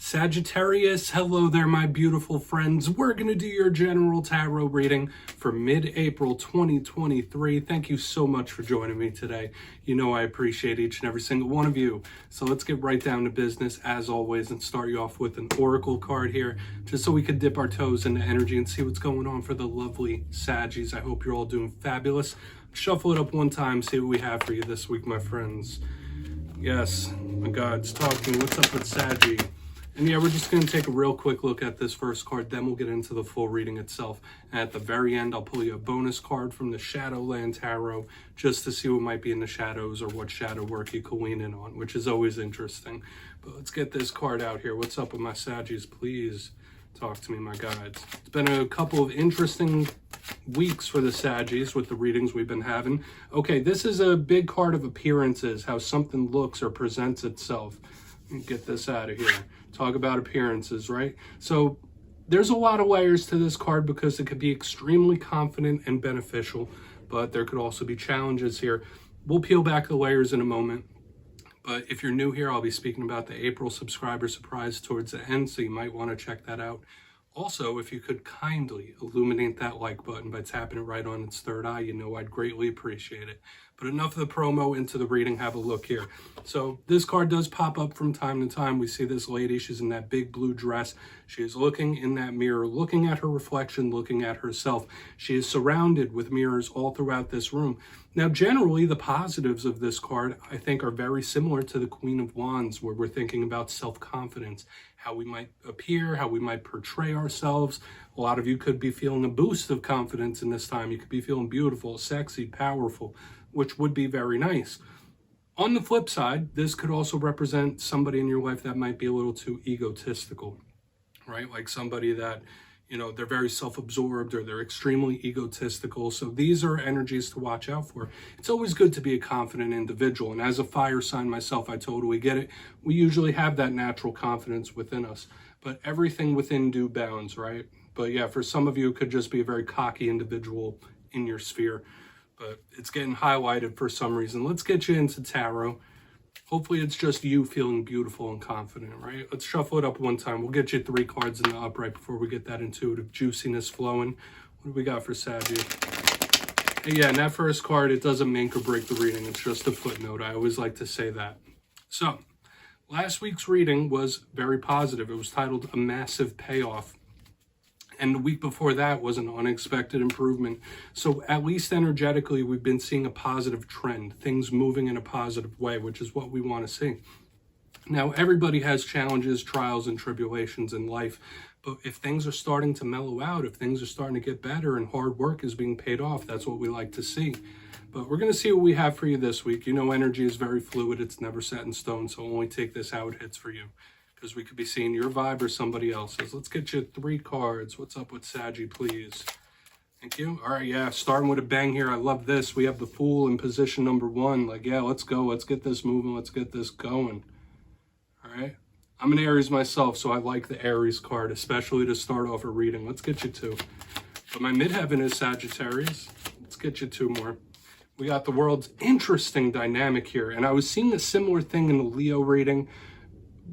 Sagittarius, hello there, my beautiful friends. We're going to do your general tarot reading for mid-April 2023. Thank you so much for joining me today. You know I appreciate each and every single one of you. So let's get right down to business, as always, and start you off with an oracle card here, just so we could dip our toes into energy and see what's going on for the lovely Saggies. I hope you're all doing fabulous. Shuffle it up one time, see what we have for you this week, my friends. Yes, my gods, talk to me. What's up with Saggy? And yeah, we're just going to take a real quick look at this first card, then we'll get into the full reading itself. And at the very end, I'll pull you a bonus card from the Shadowland Tarot, just to see what might be in the shadows or what shadow work you can lean in on, which is always interesting. But let's get this card out here. What's up with my Saggies? Please talk to me, my guides. It's been a couple of interesting weeks for the Saggies with the readings we've been having. Okay, this is a big card of appearances, how something looks or presents itself. Let me get this out of here. Talk about appearances, right? So there's a lot of layers to this card because it could be extremely confident and beneficial, but there could also be challenges here. We'll peel back the layers in a moment. But if you're new here, I'll be speaking about the April subscriber surprise towards the end, so you might want to check that out. Also, if you could kindly illuminate that like button by tapping it right on its third eye, you know I'd greatly appreciate it. But enough of the promo, into the reading. Have a look here. So this card does pop up from time to time. We see this lady, she's in that big blue dress. She is looking in that mirror, looking at her reflection, looking at herself. She is surrounded with mirrors all throughout this room. Now, generally, the positives of this card, I think, are very similar to the Queen of Wands, where we're thinking about self-confidence, how we might appear, how we might portray ourselves. A lot of you could be feeling a boost of confidence in this time. You could be feeling beautiful, sexy, powerful, which would be very nice. On the flip side, this could also represent somebody in your life that might be a little too egotistical, right? Like somebody that, you know, they're very self-absorbed or they're extremely egotistical. So these are energies to watch out for. It's always good to be a confident individual. And as a fire sign myself, I totally get it. We usually have that natural confidence within us, but everything within due bounds, right? But yeah, for some of you, it could just be a very cocky individual in your sphere, but it's getting highlighted for some reason. Let's get you into tarot. Hopefully it's just you feeling beautiful and confident, right? Let's shuffle it up one time. We'll get you 3 cards in the upright before we get that intuitive juiciness flowing. What do we got for Saggy? And yeah, and that first card, it doesn't make or break the reading. It's just a footnote. I always like to say that. So, last week's reading was very positive. It was titled A Massive Payoff. And the week before that was an unexpected improvement. So at least energetically, we've been seeing a positive trend, things moving in a positive way, which is what we want to see. Now, everybody has challenges, trials, and tribulations in life. But if things are starting to mellow out, if things are starting to get better and hard work is being paid off, that's what we like to see. But we're going to see what we have for you this week. You know, energy is very fluid. It's never set in stone. So only take this how it hits for you, because we could be seeing your vibe or somebody else's. Let's get you 3 cards. What's up with Saggy, please? Thank you. All right, yeah, starting with a bang here. I love this. We have the Fool in position number 1. Like, yeah, let's go. Let's get this moving. Let's get this going. All right. I'm an Aries myself, so I like the Aries card, especially to start off a reading. Let's get you 2. But my midheaven is Sagittarius. Let's get you 2 more. We got the world's interesting dynamic here. And I was seeing a similar thing in the Leo reading.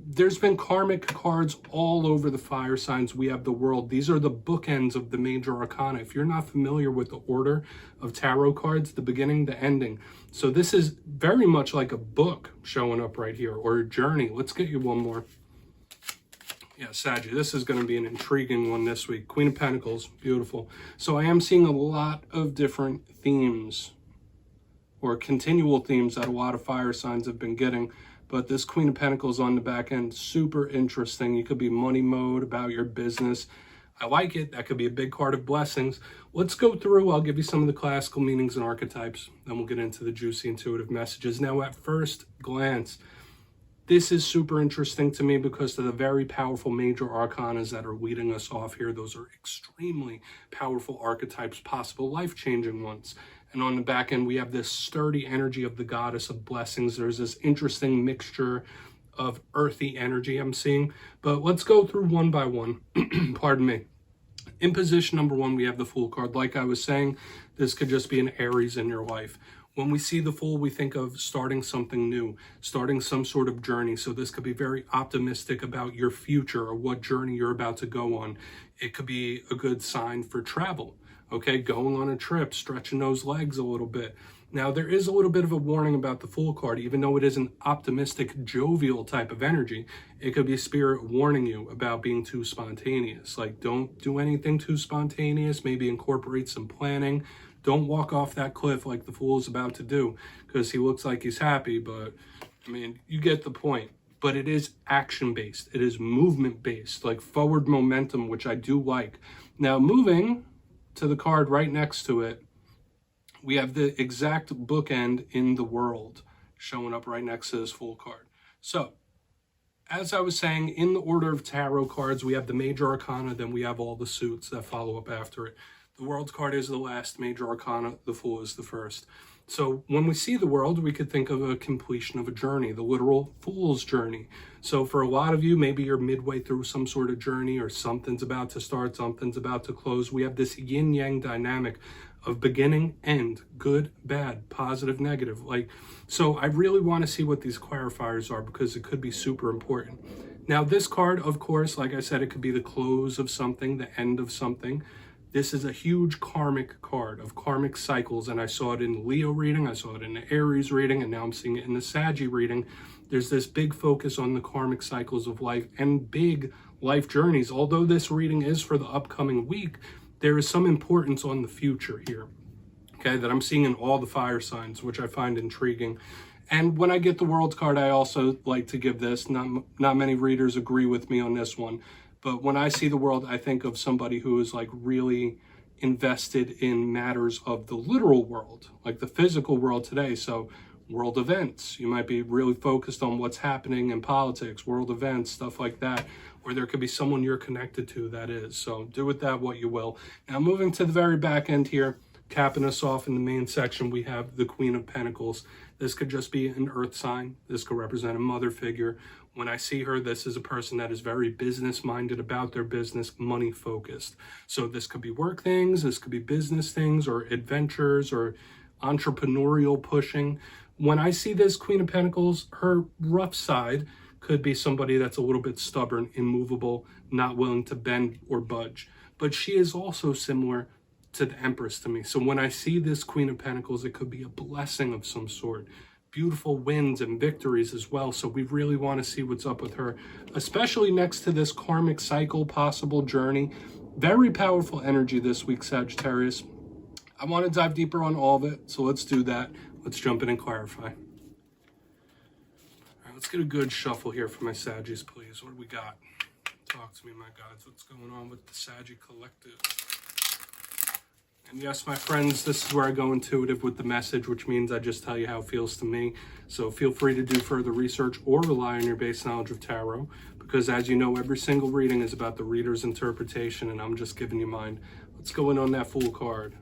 There's been karmic cards all over the fire signs. We have the world. These are the bookends of the major arcana. If you're not familiar with the order of tarot cards, the beginning, the ending. So this is very much like a book showing up right here, or a journey. Let's get you 1 more. Yeah, Saggy, this is going to be an intriguing one this week. Queen of Pentacles, beautiful. So I am seeing a lot of different themes, or continual themes, that a lot of fire signs have been getting. But this Queen of Pentacles on the back end, super interesting. You could be money mode, about your business. I like it. That could be a big card of blessings. Let's go through. I'll give you some of the classical meanings and archetypes. Then we'll get into the juicy intuitive messages. Now, at first glance, this is super interesting to me because of the very powerful major arcanas that are leading us off here. Those are extremely powerful archetypes, possible life-changing ones. And on the back end, we have this sturdy energy of the goddess of blessings. There's this interesting mixture of earthy energy I'm seeing. But let's go through one by one. Pardon me. In position number 1, we have the Fool card. Like I was saying, this could just be an Aries in your life. When we see the Fool, we think of starting something new, starting some sort of journey. So this could be very optimistic about your future or what journey you're about to go on. It could be a good sign for travel, okay? Going on a trip, stretching those legs a little bit. Now, there is a little bit of a warning about the Fool card. Even though it is an optimistic, jovial type of energy, it could be Spirit warning you about being too spontaneous. Like, don't do anything too spontaneous. Maybe incorporate some planning. Don't walk off that cliff like the Fool is about to do, because he looks like he's happy, but, I mean, you get the point. But it is action-based. It is movement-based, like forward momentum, which I do like. Now, moving to the card right next to it, we have the exact bookend in the World showing up right next to this Fool card. So, as I was saying, in the order of tarot cards, we have the major arcana, then we have all the suits that follow up after it. The World card is the last major arcana, the Fool is the first. So when we see the World, we could think of a completion of a journey, the literal Fool's journey. So for a lot of you, maybe you're midway through some sort of journey, or something's about to start, something's about to close. We have this yin-yang dynamic of beginning, end, good, bad, positive, negative. So I really want to see what these clarifiers are, because it could be super important. Now, this card, of course, like I said, it could be the close of something, the end of something. This is a huge karmic card of karmic cycles, and I saw it in the Leo reading, I saw it in the Aries reading, and now I'm seeing it in the Saggy reading. There's this big focus on the karmic cycles of life and big life journeys. Although this reading is for the upcoming week, there is some importance on the future here, okay, that I'm seeing in all the fire signs, which I find intriguing. And when I get the World card, I also like to give this. Not many readers agree with me on this one. But when I see the World, I think of somebody who is like really invested in matters of the literal world, like the physical world today. So world events, you might be really focused on what's happening in politics, world events, stuff like that. Or there could be someone you're connected to that is. So do with that what you will. Now moving to the very back end here, capping us off in the main section, we have the Queen of Pentacles. This could just be an earth sign. This could represent a mother figure. When I see her, this is a person that is very business-minded about their business, money-focused. So this could be work things, this could be business things, or adventures, or entrepreneurial pushing. When I see this Queen of Pentacles, her rough side could be somebody that's a little bit stubborn, immovable, not willing to bend or budge. But she is also similar to the Empress to me. So when I see this Queen of Pentacles, it could be a blessing of some sort. Beautiful wins and victories as well. So we really want to see what's up with her, especially next to this karmic cycle, possible journey. Very powerful energy this week, Sagittarius. I want to dive deeper on all of it, so let's do that. Let's jump in and clarify. All right, let's get a good shuffle here for my Saggies, please. What do we got? Talk to me, my gods. What's going on with the Saggy Collective? And yes, my friends, this is where I go intuitive with the message, which means I just tell you how it feels to me. So feel free to do further research or rely on your base knowledge of tarot, because as you know, every single reading is about the reader's interpretation, and I'm just giving you mine. Let's go in on that Fool card.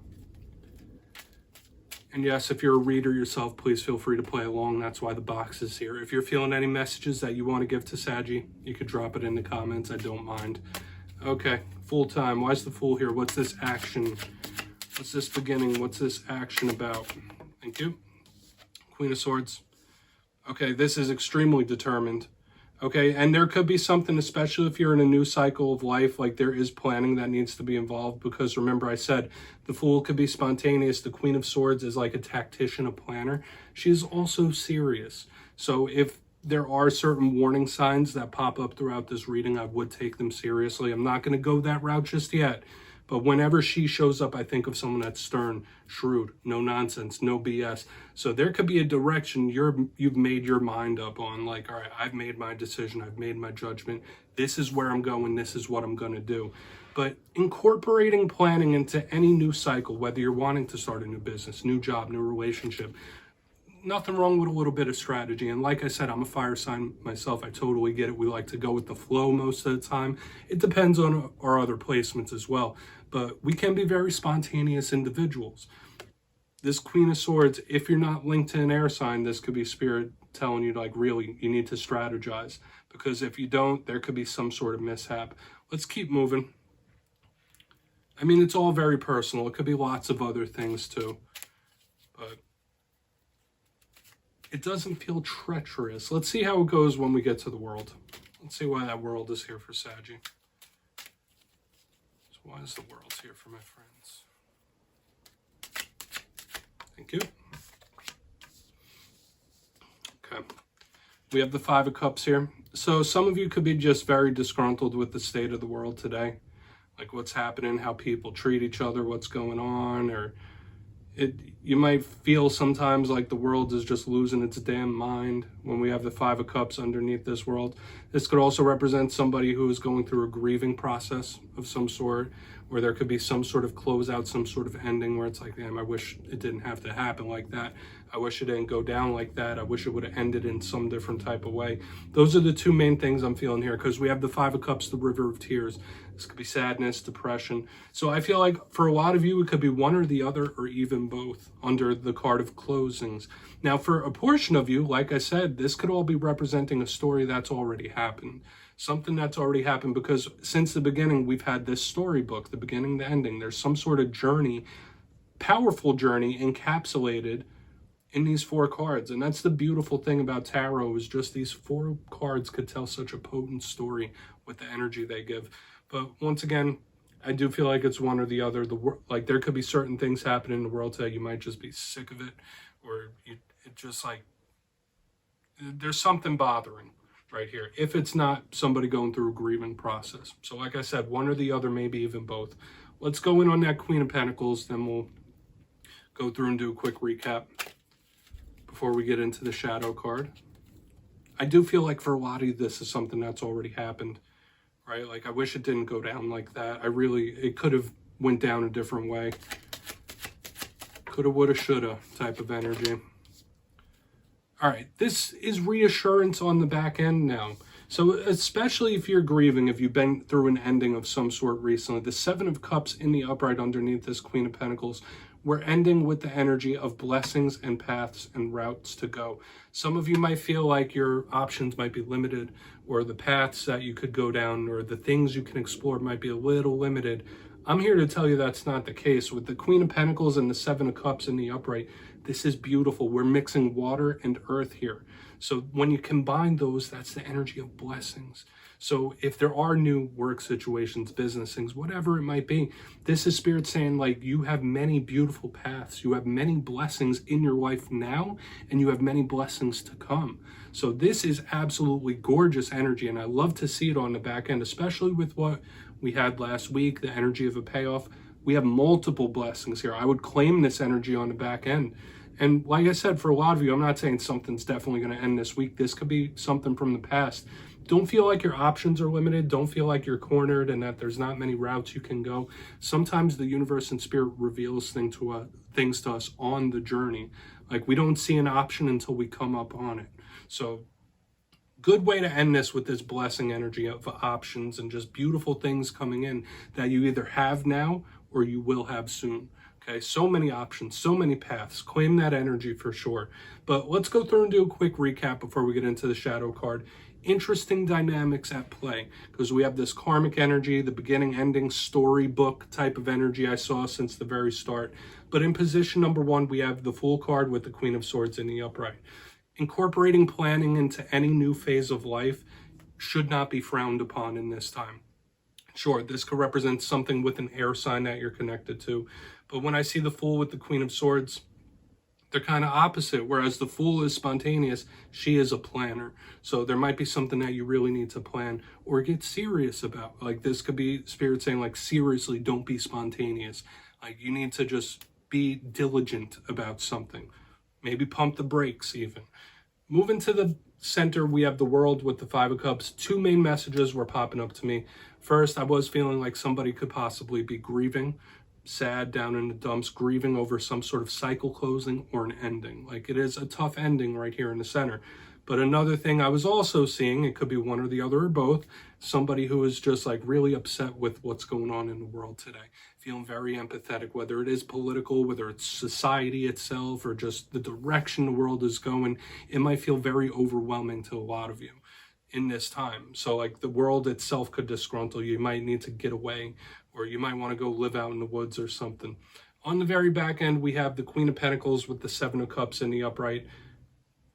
And yes, if you're a reader yourself, please feel free to play along. That's why the box is here. If you're feeling any messages that you want to give to Saggy, you could drop it in the comments. I don't mind. Okay, Fool time. Why is the Fool here? What's this action? What's this beginning? What's this action about? Thank you. Queen of Swords. Okay, this is extremely determined. Okay, and there could be something, especially if you're in a new cycle of life, like there is planning that needs to be involved, because remember I said the Fool could be spontaneous. The Queen of Swords is like a tactician, a planner. She is also serious. So if there are certain warning signs that pop up throughout this reading, I would take them seriously. I'm not going to go that route just yet. But whenever she shows up, I think of someone that's stern, shrewd, no nonsense, no BS. So there could be a direction you've made your mind up on, like, all right, I've made my decision, I've made my judgment. This is where I'm going, this is what I'm going to do. But incorporating planning into any new cycle, whether you're wanting to start a new business, new job, new relationship, nothing wrong with a little bit of strategy. And like I said, I'm a fire sign myself. I totally get it. We like to go with the flow most of the time. It depends on our other placements as well. But we can be very spontaneous individuals. This Queen of Swords, if you're not linked to an air sign, this could be Spirit telling you, like, really, you need to strategize. Because if you don't, there could be some sort of mishap. Let's keep moving. I mean, it's all very personal. It could be lots of other things too. But It doesn't feel treacherous. Let's see how it goes when we get to the world. Let's see why that world is here for Saggy. So why is the world here for my friends? Thank you. Okay. We have the Five of Cups here. So some of you could be just very disgruntled with the state of the world today. Like what's happening, how people treat each other, what's going on, or you might feel sometimes like the world is just losing its damn mind when we have the Five of Cups underneath this world. This could also represent somebody who is going through a grieving process of some sort, where there could be some sort of closeout, some sort of ending where it's like, damn, I wish it didn't have to happen like that. I wish it didn't go down like that. I wish it would have ended in some different type of way. Those are the two main things I'm feeling here, because we have the Five of Cups, the River of Tears. This could be sadness, depression. So I feel like for a lot of you, it could be one or the other, or even both, under the card of closings. Now, for a portion of you, like I said, this could all be representing a story that's already happened. Something that's already happened, because since the beginning, we've had this storybook, the beginning, the ending. There's some sort of journey, powerful journey encapsulated in these four cards. And that's the beautiful thing about tarot, is just these four cards could tell such a potent story with the energy they give. But once again, I do feel like it's one or the other. Like there could be certain things happening in the world today. You might just be sick of it, or it just like, there's something bothering right here, if it's not somebody going through a grieving process. So like I said, one or the other, maybe even both. Let's go in on that Queen of Pentacles, then we'll go through and do a quick recap before we get into the shadow card. I do feel like for a lot of you, this is something that's already happened, right? Like I wish it didn't go down like that. It could have went down a different way. Coulda, woulda, shoulda type of energy. All right, this is reassurance on the back end now. So especially if you're grieving, if you've been through an ending of some sort recently, the Seven of Cups in the upright underneath this Queen of Pentacles, we're ending with the energy of blessings and paths and routes to go. Some of you might feel like your options might be limited, or the paths that you could go down, or the things you can explore might be a little limited. I'm here to tell you that's not the case. With the Queen of Pentacles and the Seven of Cups in the upright, this is beautiful. We're mixing water and earth here. So when you combine those, that's the energy of blessings. So if there are new work situations, business things, whatever it might be, this is Spirit saying, like, you have many beautiful paths. You have many blessings in your life now, and you have many blessings to come. So this is absolutely gorgeous energy, and I love to see it on the back end, especially with what we had last week, the energy of a payoff. We have multiple blessings here. I would claim this energy on the back end. And like I said, for a lot of you, I'm not saying something's definitely going to end this week. This could be something from the past. Don't feel like your options are limited. Don't feel like you're cornered and that there's not many routes you can go. Sometimes the universe and spirit reveals things to us on the journey. Like we don't see an option until we come up on it. So good way to end this with this blessing energy of options and just beautiful things coming in that you either have now or you will have soon. Okay, so many options, so many paths. Claim that energy for sure. But let's go through and do a quick recap before we get into the shadow card. Interesting dynamics at play, because we have this karmic energy, the beginning, ending, storybook type of energy I saw since the very start. But in position number one, we have the Fool card with the Queen of Swords in the upright. Incorporating planning into any new phase of life should not be frowned upon in this time. Sure, this could represent something with an air sign that you're connected to. But when I see the Fool with the Queen of Swords, they're kind of opposite. Whereas the Fool is spontaneous, she is a planner. So there might be something that you really need to plan or get serious about. Like this could be Spirit saying, like, seriously, don't be spontaneous. Like you need to just be diligent about something. Maybe pump the brakes even. Moving to the center, we have the World with the Five of Cups. Two main messages were popping up to me. First, I was feeling like somebody could possibly be grieving, sad, down in the dumps, grieving over some sort of cycle closing or an ending. Like it is a tough ending right here in the center. But another thing I was also seeing, it could be one or the other or both, somebody who is just like really upset with what's going on in the world today. Feeling very empathetic, whether it is political, whether it's society itself, or just the direction the world is going. It might feel very overwhelming to a lot of you in this time. So like the world itself could disgruntle you. You might need to get away, or you might want to go live out in the woods or something. On the very back end, we have the Queen of Pentacles with the Seven of Cups in the upright.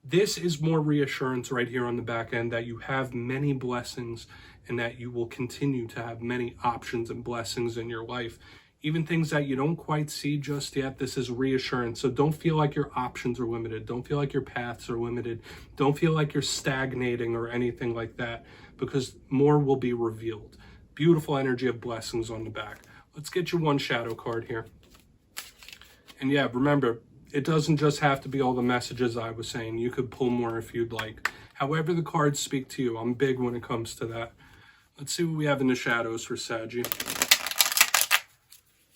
This is more reassurance right here on the back end that you have many blessings and that you will continue to have many options and blessings in your life. Even things that you don't quite see just yet, this is reassurance. So don't feel like your options are limited. Don't feel like your paths are limited. Don't feel like you're stagnating or anything like that, because more will be revealed. Beautiful energy of blessings on the back. Let's get you one shadow card here. And yeah, remember, it doesn't just have to be all the messages I was saying. You could pull more if you'd like. However the cards speak to you. I'm big when it comes to that. Let's see what we have in the shadows for Saggy.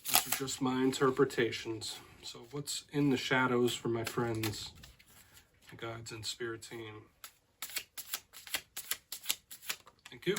These are just my interpretations. So what's in the shadows for my friends, my guides and spirit team? Thank you.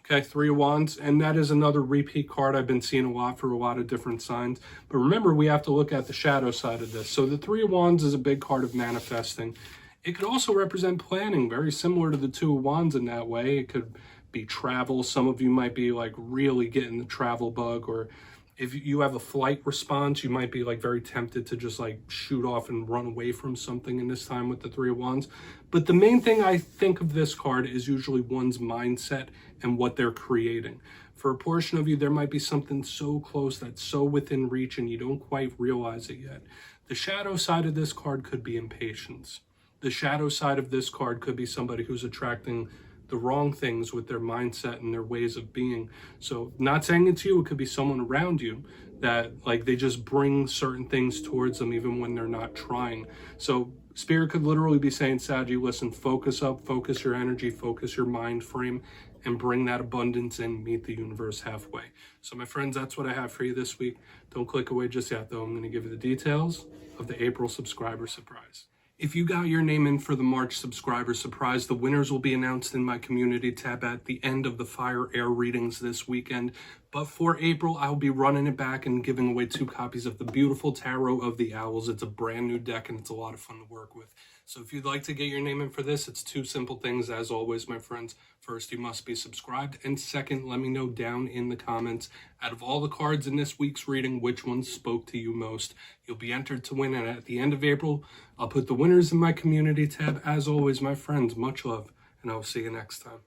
Okay, Three of Wands, and that is another repeat card I've been seeing a lot for a lot of different signs. But remember, we have to look at the shadow side of this. So the Three of Wands is a big card of manifesting. It could also represent planning, very similar to the Two of Wands in that way. It could be travel. Some of you might be like really getting the travel bug, or if you have a flight response, you might be like very tempted to just like shoot off and run away from something in this time with the Three of Wands. But the main thing I think of this card is usually one's mindset and what they're creating. For a portion of you, there might be something so close that's so within reach and you don't quite realize it yet. The shadow side of this card could be impatience. The shadow side of this card could be somebody who's attracting the wrong things with their mindset and their ways of being. So not saying it's you, it could be someone around you that like they just bring certain things towards them even when they're not trying. So Spirit could literally be saying, Saggy, listen, focus up, focus your energy, focus your mind frame, and bring that abundance in, meet the universe halfway. So my friends, that's what I have for you this week. Don't click away just yet though. I'm going to give you the details of the April subscriber surprise. If you got your name in for the March subscriber surprise, the winners will be announced in my community tab at the end of the Fire Air readings this weekend. But for April, I'll be running it back and giving away 2 copies of the beautiful Tarot of the Owls. It's a brand new deck and it's a lot of fun to work with. So if you'd like to get your name in for this, it's 2 simple things as always, my friends. First, you must be subscribed. And second, let me know down in the comments, out of all the cards in this week's reading, which ones spoke to you most. You'll be entered to win. And at the end of April, I'll put the winners in my community tab. As always, my friends, much love, and I'll see you next time.